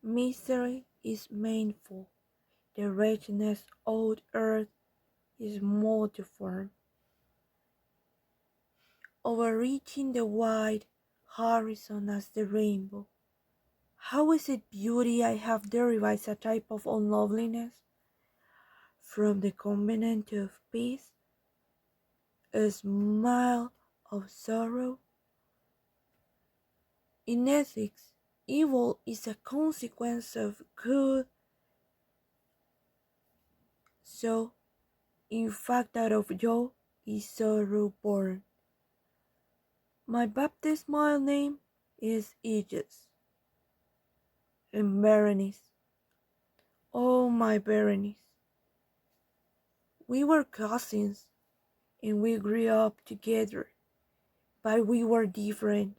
Misery is manful, the wretchedness of earth is multiform, overreaching the wide horizon as the rainbow. How is it beauty I have derived a type of unloveliness from the covenant of peace, a smile of sorrow? In ethics, evil is a consequence of good, so in fact out of joy is sorrow born. My baptismal name is Aegis, and Berenice, oh my Berenice, we were cousins, and we grew up together, but we were different.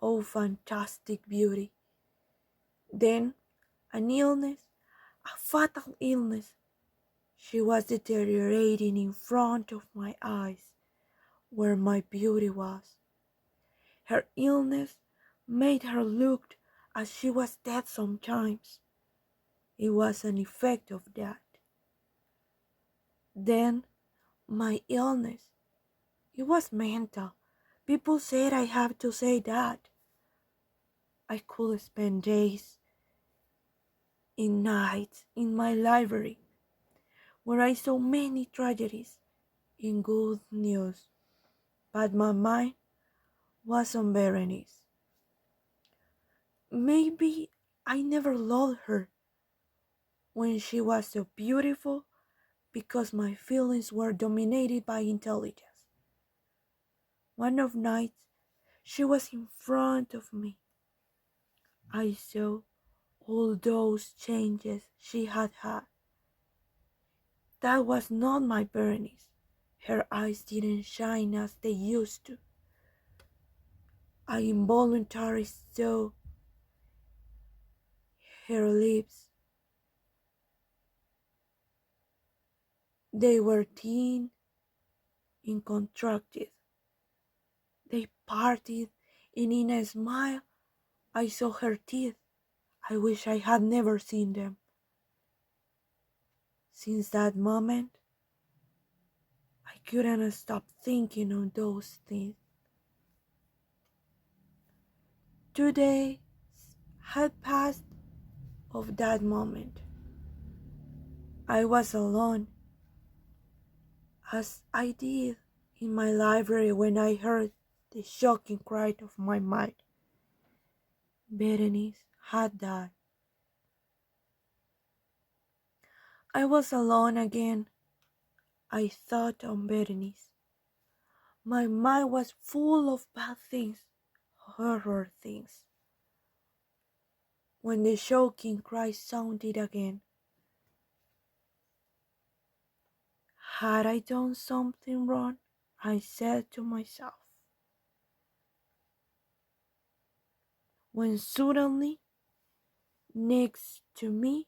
Oh fantastic beauty. Then an illness, a fatal illness. She was deteriorating in front of my eyes, where my beauty was. Her illness made her look as she was dead sometimes. It was an effect of that. Then my illness, it was mental. People said I have to say that. I could spend days and nights in my library, where I saw many tragedies and good news, but my mind was on Berenice. Maybe I never loved her when she was so beautiful because my feelings were dominated by intelligence. One of nights she was in front of me. I saw all those changes she had had. That was not my Berenice. Her eyes didn't shine as they used to. I involuntarily saw her lips. They were thin and contracted. They parted, and in a smile I saw her teeth. I wish I had never seen them. Since that moment, I couldn't stop thinking of those things. 2 days had passed of that moment. I was alone, as I did in my library when I heard the shocking cry of my mind. Berenice had died. I was alone again. I thought on Berenice. My mind was full of bad things, horror things. When the shocking cry sounded again, had I done something wrong? I said to myself. When suddenly, next to me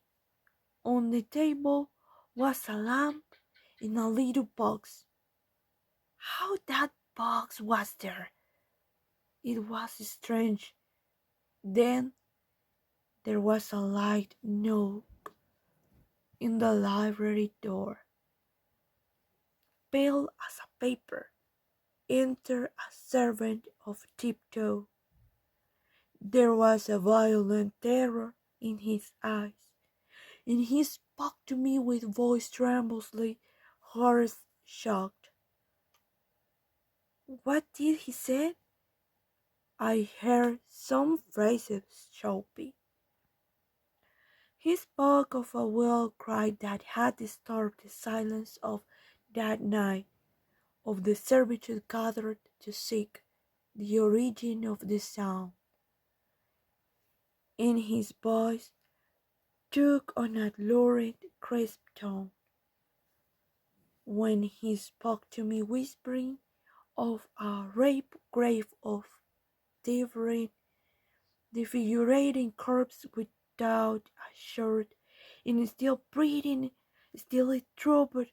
on the table was a lamp in a little box. How that box was there? It was strange. Then there was a light knock in the library door. Pale as a paper, entered a servant of tiptoe. There was a violent terror in his eyes, and he spoke to me with voice tremulously hoarse, shocked. What did he say? I heard some phrases choppy. He spoke of a wild cry that had disturbed the silence of that night, of the servitude gathered to seek the origin of the sound, and his voice took on a lurid, crisp tone when he spoke to me, whispering of a rape grave of devouring, defigurating corpse without a shirt, and still breathing, still it troubled,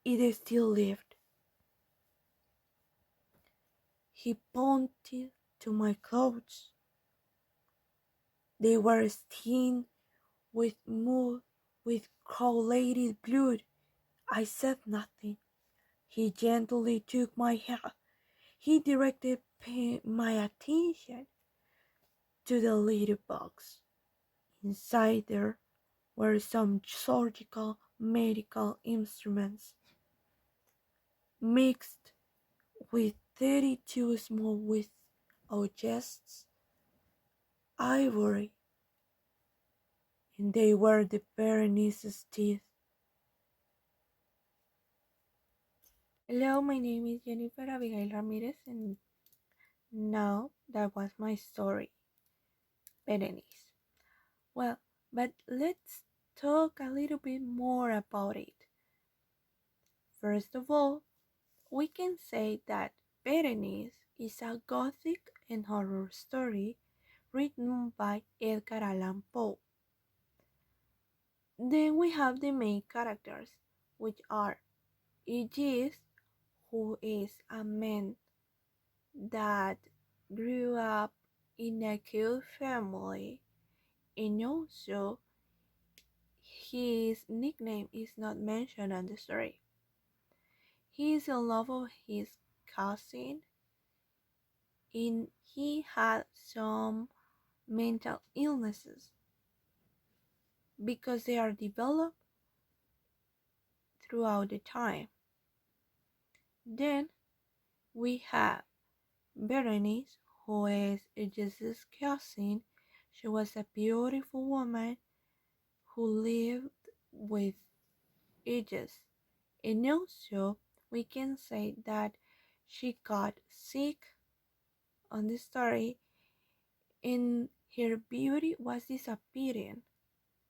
it still lived. He pointed to my clothes. They were stained with mud, with coagulated blood. I said nothing. He gently took my hand. He directed my attention to the little box. Inside there were some surgical medical instruments mixed with 32 small with objects, ivory, and they were the Berenice's teeth. Hello, my name is Jennifer Abigail Ramirez, and now that was my story, Berenice. Well, but let's talk a little bit more about it. First of all, we can say that Berenice is a gothic and horror story written by Edgar Allan Poe. Then we have the main characters, which are Aegis, who is a man that grew up in a good family, and also his nickname is not mentioned on the story. He is in love with his cousin, and he had some mental illnesses because they are developed throughout the time. Then we have Berenice, who is Jesus' cousin. She was a beautiful woman who lived with Jesus. And also, we can say that she got sick on the story and her beauty was disappearing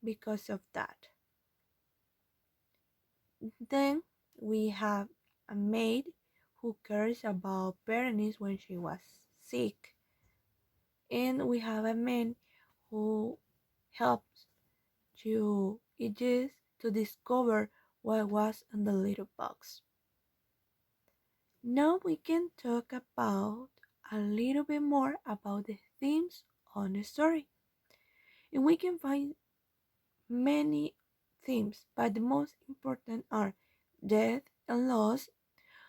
because of that. Then we have a maid who cares about Berenice when she was sick. And we have a man who helps to Aegis to discover what was in the little box. Now we can talk about a little bit more about the themes on the story. And we can find many themes, but the most important are death and loss,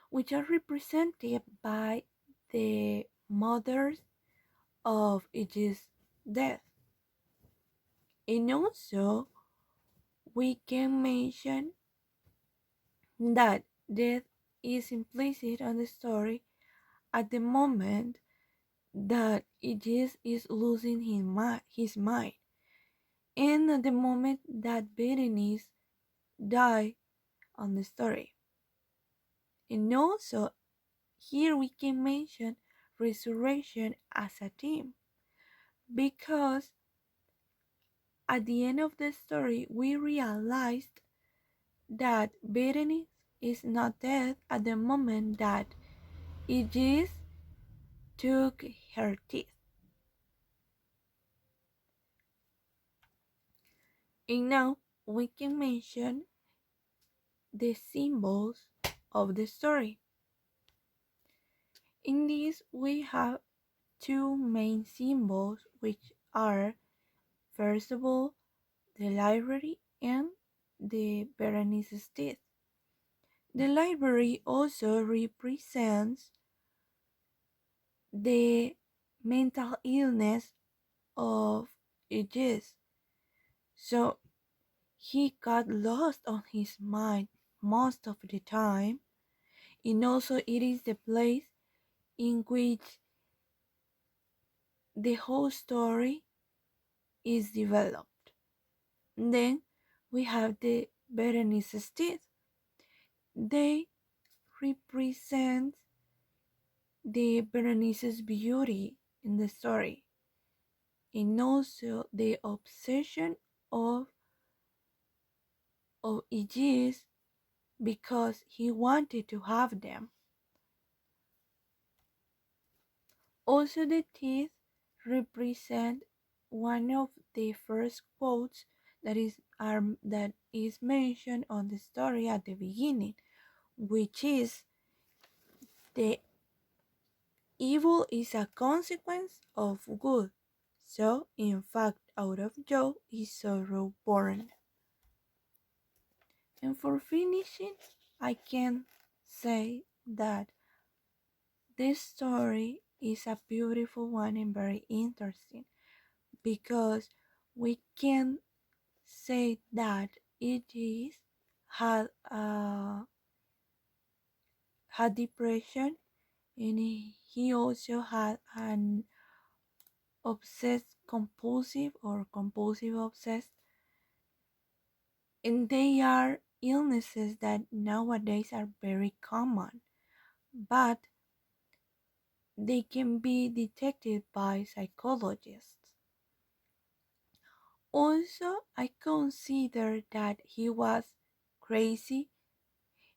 which are represented by the mothers of Aegis' death. And also, we can mention that death is implicit on the story at the moment that Aegis is losing his mind, and at the moment that Berenice died on the story. And also, here we can mention resurrection as a theme, because at the end of the story we realized that Berenice is not dead at the moment that Aegis took her teeth. And now we can mention the symbols of the story. In this we have two main symbols, which are first of all the library and the Berenice's teeth. The library also represents the mental illness of Aegis. So he got lost on his mind most of the time, and also it is the place in which the whole story is developed. And then we have the Berenice's teeth. They represent the Berenice's beauty in the story, and also the obsession of Aegis because he wanted to have them. Also, the teeth represent one of the first quotes that is mentioned on the story at the beginning, which is the evil is a consequence of good. So, in fact, out of joy is sorrow born. And for finishing, I can say that this story is a beautiful one and very interesting because we can say that it is had had depression, and he also had an obsessed compulsive or compulsive obsessed, and they are illnesses that nowadays are very common, but they can be detected by psychologists. Also, I consider that he was crazy,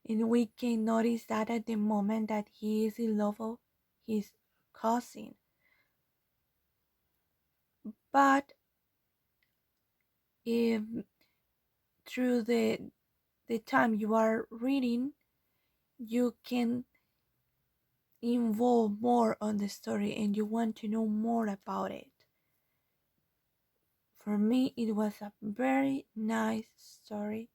and we can notice that at the moment that he is in love of his cousin. But if through the time you are reading, you can involve more on the story and you want to know more about it. For me, it was a very nice story